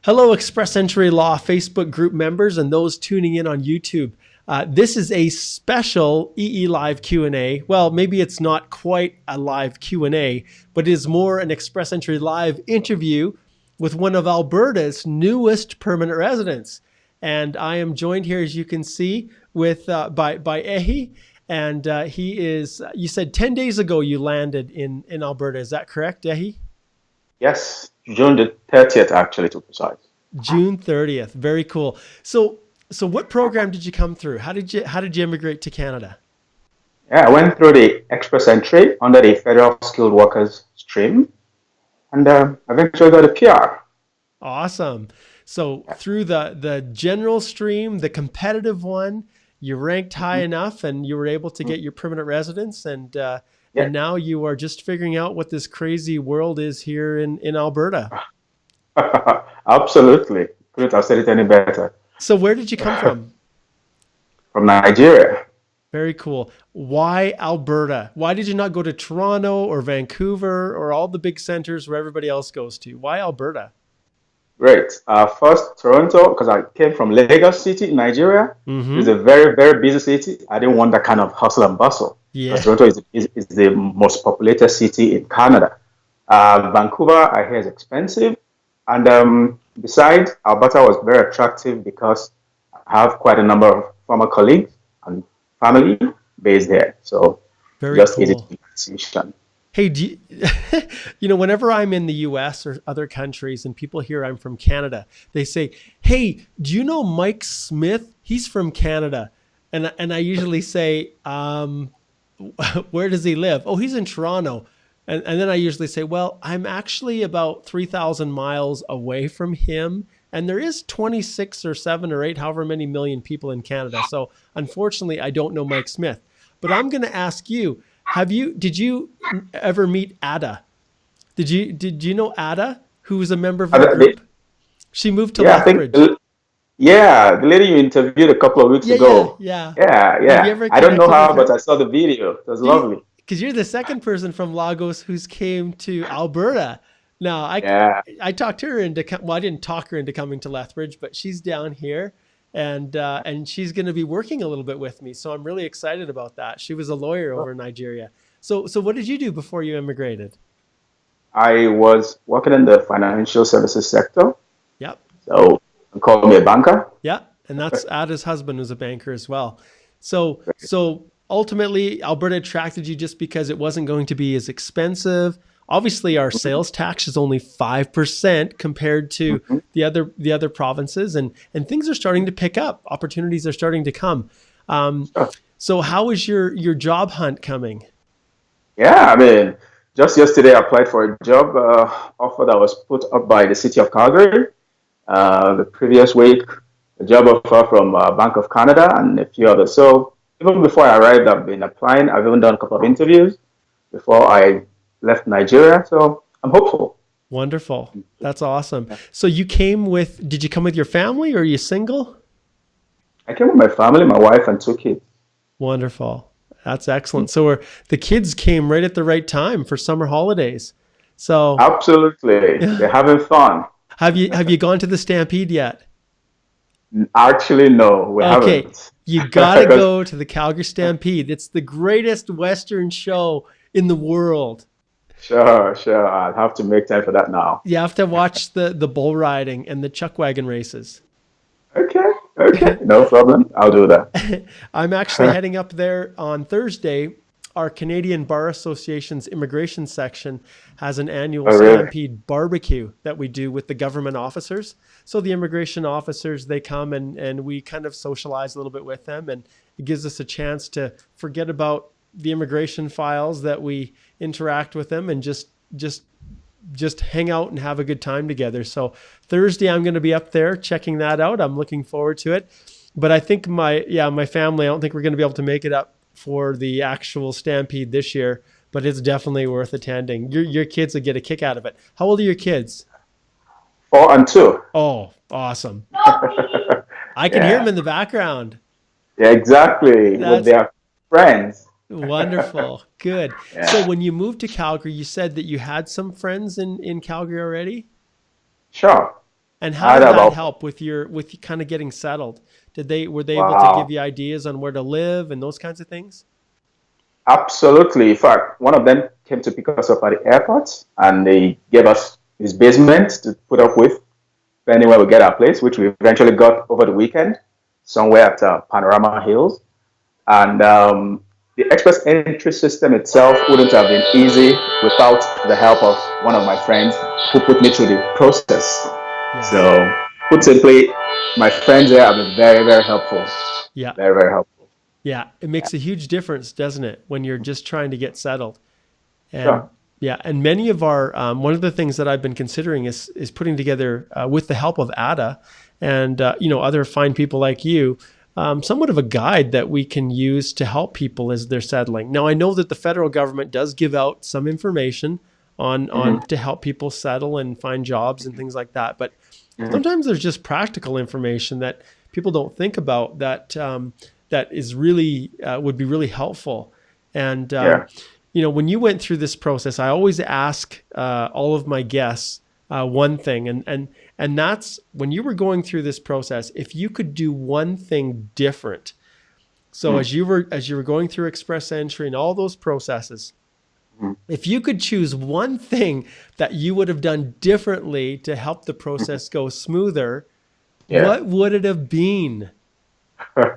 Hello, Express Entry Law Facebook group members and those tuning in on YouTube. This is a special EE Live Q&A. Well, maybe it's not quite a live Q&A, but it is more an Express Entry Live interview with one of Alberta's newest permanent residents. And I am joined here, as you can see, with by Ehi. And he is, you said 10 days ago you landed in Alberta. Is that correct, Ehi? Yes, June the 30th, actually, to be precise. June 30th. Very cool. So what program did you come through? How did you immigrate to Canada? Yeah, I went through the Express Entry under the Federal Skilled Workers stream, and eventually got a PR. Awesome. So through the general stream, the competitive one, you ranked high Mhm. enough and you were able to get your permanent residence, Yeah, and now you are just figuring out what this crazy world is here in Alberta. absolutely. Couldn't have said it any better. So where did you come from? From Nigeria. Very cool. Why Alberta? Why did you not go to Toronto or Vancouver or all the big centers where everybody else goes to? Why Alberta? Great. First, Toronto, because I came from Lagos City in Nigeria. It's Mm-hmm. a very, very busy city. I didn't want that kind of hustle and bustle because Yeah. Toronto is the most populated city in Canada. Vancouver, I hear, is expensive. And besides, Alberta was very attractive because I have quite a number of former colleagues and family based there. So Very just easy to cool. transition. Hey, whenever I'm in the US or other countries and people hear I'm from Canada, they say, "Hey, do you know Mike Smith? He's from Canada." And I usually say, "Where does he live?" "Oh, he's in Toronto." And then I usually say, "Well, I'm actually about 3,000 miles away from him. And there is 26 or 7 or 8, however many million people in Canada. So unfortunately, I don't know Mike Smith. But I'm going to ask you, did you ever meet Ada? Did you know Ada, who was a member of Uh, our the- group? She moved to yeah, I think Lethbridge. yeah, the lady you interviewed a couple of weeks Yeah, yeah, ago. yeah. Yeah, Have you yeah. ever I don't know connected with her, but her? I saw the video. It was Do lovely. because you're the second person from Lagos who's came to Alberta. Now, Yeah. I talked her into well, I didn't talk her into coming to Lethbridge, but she's down here, and she's going to be working a little bit with me. So I'm really excited about that. She was a lawyer over in Nigeria. So what did you do before you immigrated? I was working in the financial services sector, Yep. so they call me a banker. Yeah, and that's Ada's husband was a banker as well. So ultimately, Alberta attracted you just because it wasn't going to be as expensive. Obviously, our sales tax is only 5% compared to Mhm. the other provinces, and things are starting to pick up. Opportunities are starting to come. Um, Sure. so how is your job hunt coming? Yeah, I mean, just yesterday I applied for a job offer that was put up by the city of Calgary. The previous week, a job offer from Bank of Canada and a few others. So even before I arrived, I've been applying. I've even done a couple of interviews before I left Nigeria. So I'm hopeful. Wonderful. That's awesome. So did you come with your family or are you single? I came with my family, my wife, and 2 kids. Wonderful. That's excellent. The kids came right at the right time for summer holidays. So Absolutely. They're having fun. have you gone to the Stampede yet? Actually, no, we Okay, haven't. you gotta Because go to the Calgary Stampede. It's the greatest Western show in the world. sure, sure. I'll have to make time for that now. You have to watch the bull riding and the chuck wagon races. Okay, okay. No problem. I'll do that. I'm actually heading up there on Thursday. Our Canadian Bar Association's immigration section has an annual Oh, really? Stampede barbecue that we do with the government officers. So the immigration officers, they come and we kind of socialize a little bit with them, and it gives us a chance to forget about the immigration files, that we interact with them and just hang out and have a good time together. So Thursday I'm going to be up there checking that out. I'm looking forward to it. But I think my family, I don't think we're going to be able to make it up for the actual Stampede this year, but it's definitely worth attending. Your kids will get a kick out of it. How old are your kids? 4 and 2. Oh, awesome. I can hear them Yeah, in the background. yeah, exactly. With That's their friends. wonderful. Good. So Yeah, when you moved to Calgary, you said that you had some friends in Calgary already? sure. And how I had did that about, help with with kind of getting settled? Were they able to give wow, you ideas on where to live and those kinds of things? absolutely. In fact, one of them came to pick us up at the airport and they gave us his basement to put up with anywhere we get our place, which we eventually got over the weekend, somewhere at Panorama Hills. And the express entry system itself wouldn't have been easy without the help of one of my friends who put me through the process. Yes. So, put simply, my friends there have been very, very helpful. Yeah. Very, very helpful. Yeah. It makes a huge difference, doesn't it, when you're just trying to get settled? And Sure. yeah, and many of our one of the things that I've been considering is putting together with the help of Ada and other fine people like you, somewhat of a guide that we can use to help people as they're settling. Now, I know that the federal government does give out some information on Mm-hmm. to help people settle and find jobs and things like that, but Mm-hmm. sometimes there's just practical information that people don't think about that that is really would be really helpful. And Yeah. when you went through this process, I always ask all of my guests one thing, and that's when you were going through this process, if you could do one thing different. So Mm-hmm. as you were going through express entry and all those processes, if you could choose one thing that you would have done differently to help the process go smoother, Yeah. what would it have been?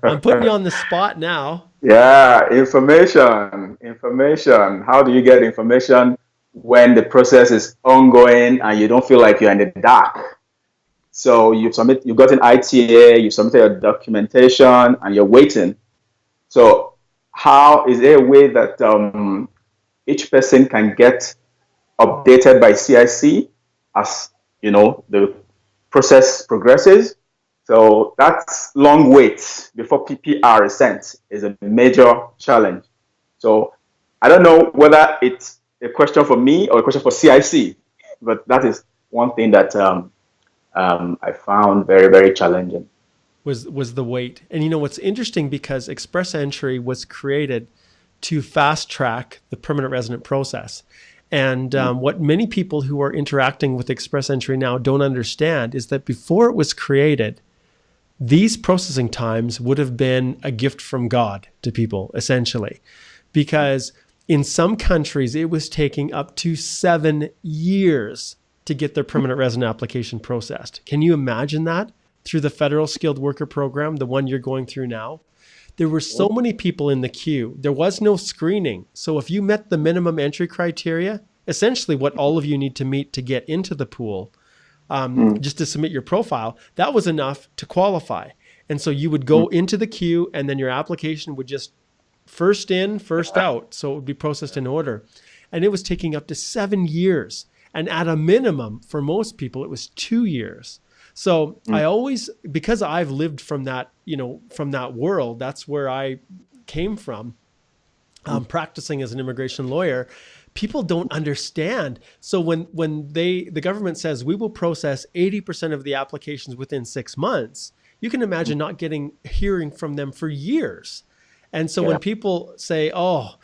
I'm putting you on the spot now. Yeah, information, information. How do you get information when the process is ongoing and you don't feel like you're in the dark? So you've got an ITA, you submitted your documentation, and you're waiting. So how is there a way that each person can get updated by CIC as the process progresses? So that's long wait before PPR is sent is a major challenge. So I don't know whether it's a question for me or a question for CIC, but that is one thing that I found very, very challenging. Was the wait. And what's interesting, because express entry was created to fast track the permanent resident process. And Mm, what many people who are interacting with express entry now don't understand is that before it was created, these processing times would have been a gift from God to people, essentially, because in some countries it was taking up to 7 years to get their permanent resident application processed. Can you imagine that through the federal skilled worker program, the one you're going through now? There were so many people in the queue. There was no screening. So if you met the minimum entry criteria, essentially what all of you need to meet to get into the pool, mm, just to submit your profile, that was enough to qualify. And so you would go mm. into the queue and then your application would just first in, first out. So it would be processed in order. And it was taking up to 7 years. And at a minimum, for most people, it was 2 years. So I always, because I've lived from that, from that world, that's where I came from, practicing as an immigration lawyer. People don't understand. So when the government says we will process 80% of the applications within 6 months, you can imagine not hearing from them for years. And so when Yeah, people say, oh,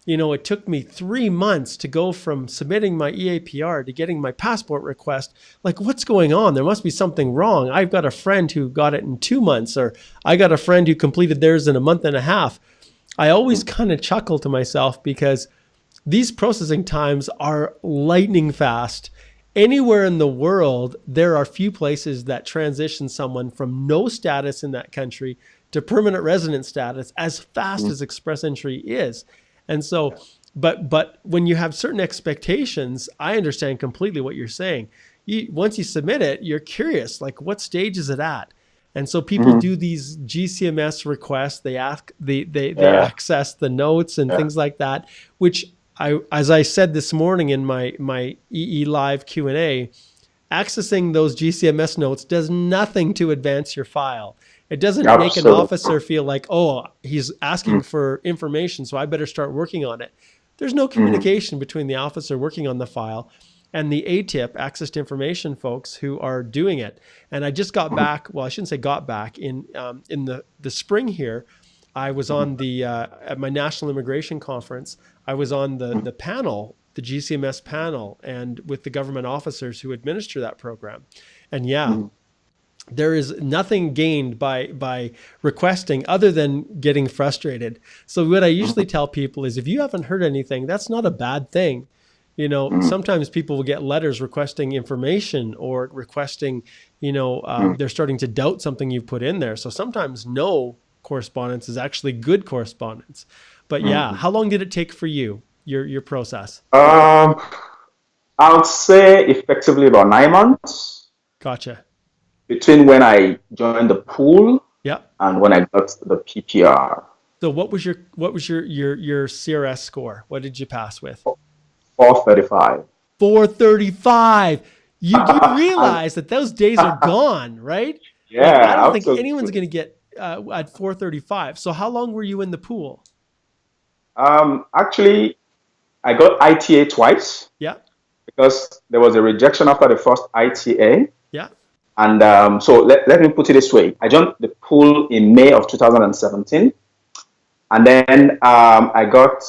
it took me 3 months to go from submitting my EAPR to getting my passport request. Like, what's going on? There must be something wrong. I've got a friend who got it in 2 months, or I got a friend who completed theirs in a month and a half. I always kind of chuckle to myself because these processing times are lightning fast. Anywhere in the world, there are few places that transition someone from no status in that country to permanent resident status as fast as express entry is. And so, but when you have certain expectations, I understand completely what you're saying. Once you submit it, you're curious, like, what stage is it at? And so people hmm, do these GCMS requests. They yeah, access the notes and yeah, things like that, which as I said this morning in my EE Live Q&A, accessing those GCMS notes does nothing to advance your file. It doesn't make an absolutely. officer feel like, oh, he's asking for information, so I better start working on it. There's no Mm-hmm. communication between the officer working on the file and the ATIP, access to information folks who are doing it. And I just got back. Well, I shouldn't say got back in the spring here. I was on the at my national immigration conference. I was on the panel the GCMS panel and with the government officers who administer that program. And yeah, there is nothing gained by requesting other than getting frustrated. So what I usually tell people is if you haven't heard anything, that's not a bad thing. You know, sometimes people will get letters requesting information or requesting, they're starting to doubt something you've put in there. So sometimes no correspondence is actually good correspondence. But yeah, how long did it take for you, your process? I would say effectively about 9 months Gotcha. between when I joined the pool Yeah. and when I got the PPR. So what was your CRS score? What did you pass with? 435. 435. You And realize that those days are gone, right? Like I yeah, don't think absolutely. anyone's going to get at 435. So how long were you in the pool? Actually, I got ITA twice Yeah. because there was a rejection after the first ITA. Yeah. And so let me put it this way. I joined the pool in May of 2017. And then I got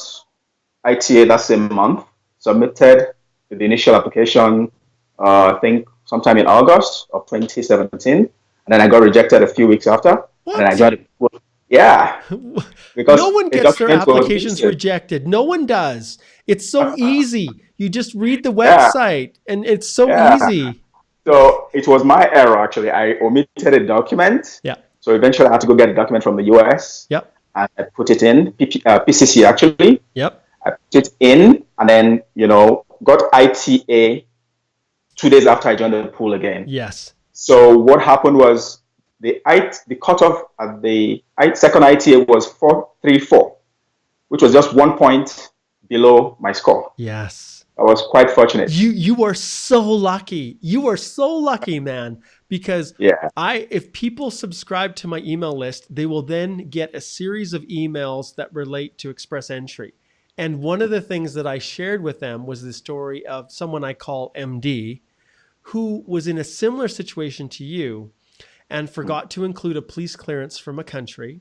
ITA that same month, submitted the initial application, I think sometime in August of 2017. And then I got rejected a few weeks after. And then I What? joined the pool. Yeah, No because one the gets their document was applications missing. rejected. No one does. It's so easy. You just read the Yeah, website and it's so yeah. easy. So it was my error, actually. I omitted a document. Yeah. So eventually I had to go get a document from the US Yep. and I put it in, PCC actually. Yep. I put it in and then, got ITA 2 days after I joined the pool again. Yes. So what happened was the cutoff at the second ITA was 434, which was just 1 point below my score. Yes. I was quite fortunate. You are so lucky. You are so lucky, man, because Yeah. if people subscribe to my email list, they will then get a series of emails that relate to Express Entry. And one of the things that I shared with them was the story of someone I call MD, who was in a similar situation to you and forgot to include a police clearance from a country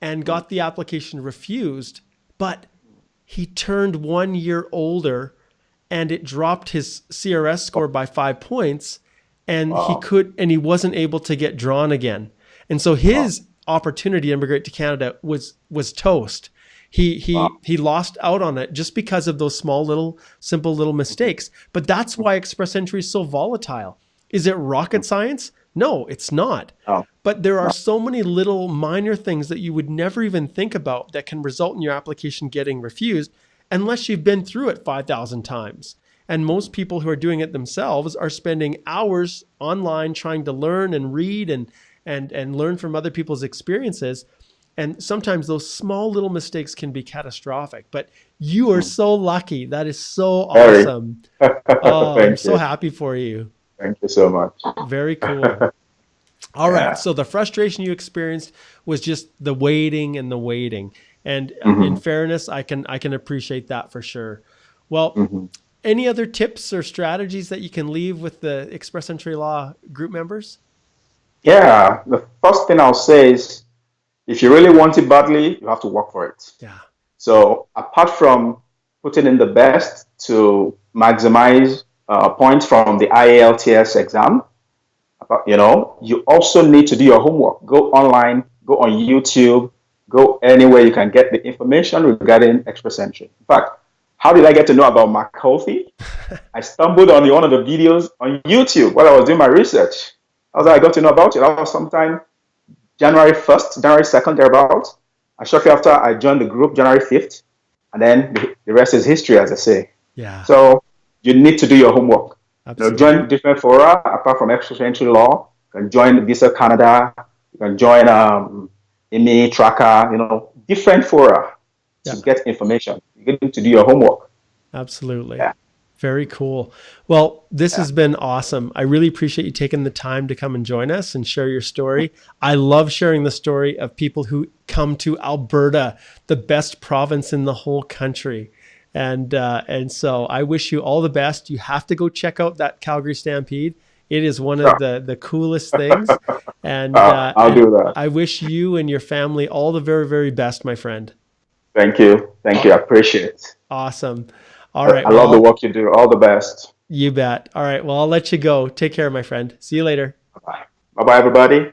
and got the application refused, but he turned 1 year older and it dropped his CRS score by 5 points and Wow. he wasn't able to get drawn again. And so Wow. his opportunity to immigrate to Canada was toast. He lost out on it just because of those simple little mistakes. But that's why Express Entry is so volatile. Is it rocket science? No, it's not. Oh, But there are so many little minor things that you would never even think about that can result in your application getting refused unless you've been through it 5,000 times. And most people who are doing it themselves are spending hours online trying to learn and read and learn from other people's experiences. And sometimes those small little mistakes can be catastrophic. But you are so lucky. That is so very. awesome. Oh, I'm Thank so you. happy for you. Thank you so much. Very cool. All right. Yeah. So the frustration you experienced was just the waiting and the waiting. And in hmm fairness, I can appreciate that for sure. Well, hmm any other tips or strategies that you can leave with the Express Entry Law group members? Yeah. The first thing I'll say is if you really want it badly, you have to work for it. Yeah. So apart from putting in the best to maximize points from the IELTS exam, you also need to do your homework. Go online, go on YouTube, go anywhere you can get the information regarding Express Entry. In fact, how did I get to know about McCarthy? I stumbled on one of the videos on YouTube while I was doing my research. That's how I got to know about it. That was sometime January 1st, January 2nd, thereabouts. And shortly after, I joined the group January 5th. And then the rest is history, as I say. Yeah. So you need to do your homework. Absolutely. Join different fora apart from Express Entry Law. You can join Visa Canada. You can join IMI Tracker. Different fora Yeah. to get information. You need to do your homework. Absolutely. Yeah. Very cool. Well, this Yeah. has been awesome. I really appreciate you taking the time to come and join us and share your story. I love sharing the story of people who come to Alberta, the best province in the whole country. And so I wish you all the best. You have to go check out that Calgary Stampede. It is one of the coolest things. I'll do that. I wish you and your family all the very, very best, my friend. Thank you. Thank you. I appreciate it. Awesome. All right. I love the Well, work you do. All the best. you bet. All right. Well, I'll let you go. Take care, my friend. See you later. Bye. Bye-bye, everybody.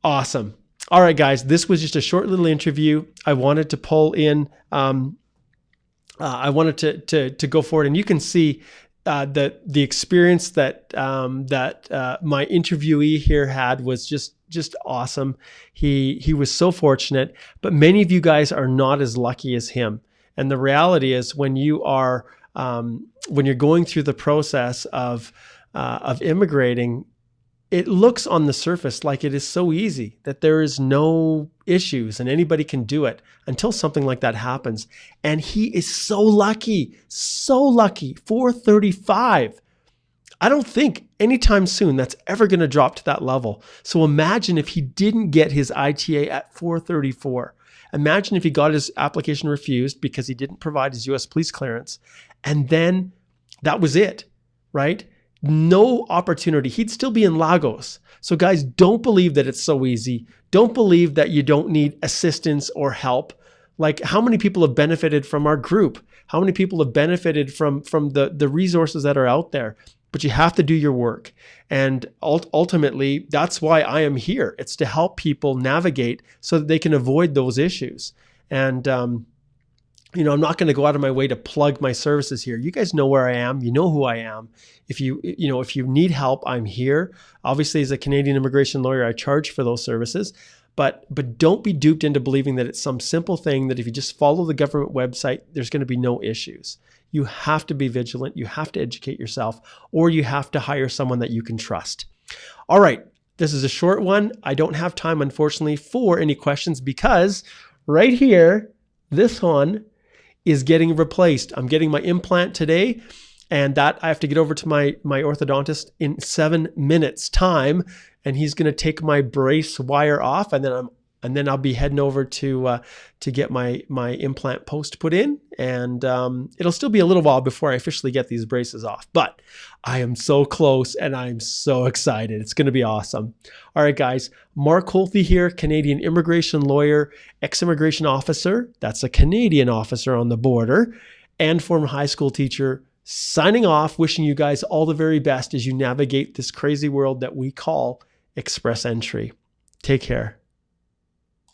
Awesome. All right, guys. This was just a short little interview. I wanted to pull in. I wanted to go forward, and you can see the experience that my interviewee here had was just awesome. He was so fortunate, but many of you guys are not as lucky as him. And the reality is, when you are when you're going through the process of immigrating, it looks on the surface like it is so easy, that there is no issues and anybody can do it, until something like that happens. And he is so lucky, 435. I don't think anytime soon that's ever going to drop to that level. So imagine if he didn't get his ITA at 434. Imagine if he got his application refused because he didn't provide his US police clearance, and then that was it, right? No opportunity. He'd still be in Lagos. So guys, don't believe that it's so easy. Don't believe that you don't need assistance or help. Like, how many people have benefited from our group? How many people have benefited from the resources that are out there? But you have to do your work. And ultimately, that's why I am here. It's to help people navigate so that they can avoid those issues. And I'm not going to go out of my way to plug my services here. You guys know where I am. You know who I am. If you need help, I'm here. Obviously, as a Canadian immigration lawyer, I charge for those services. But don't be duped into believing that it's some simple thing that if you just follow the government website, there's going to be no issues. You have to be vigilant. You have to educate yourself, or you have to hire someone that you can trust. All right. This is a short one. I don't have time, unfortunately, for any questions, because right here, this one is getting replaced. I'm getting my implant today, and that I have to get over to my orthodontist in 7 minutes time, and he's going to take my brace wire off, and then I'll be heading over to get my implant post put in, and it'll still be a little while before I officially get these braces off, but I am so close and I'm so excited. It's going to be awesome. All right, guys, Mark Holthe here, Canadian immigration lawyer, ex-immigration officer, that's a Canadian officer on the border, and former high school teacher, signing off, wishing you guys all the very best as you navigate this crazy world that we call express entry. Take care.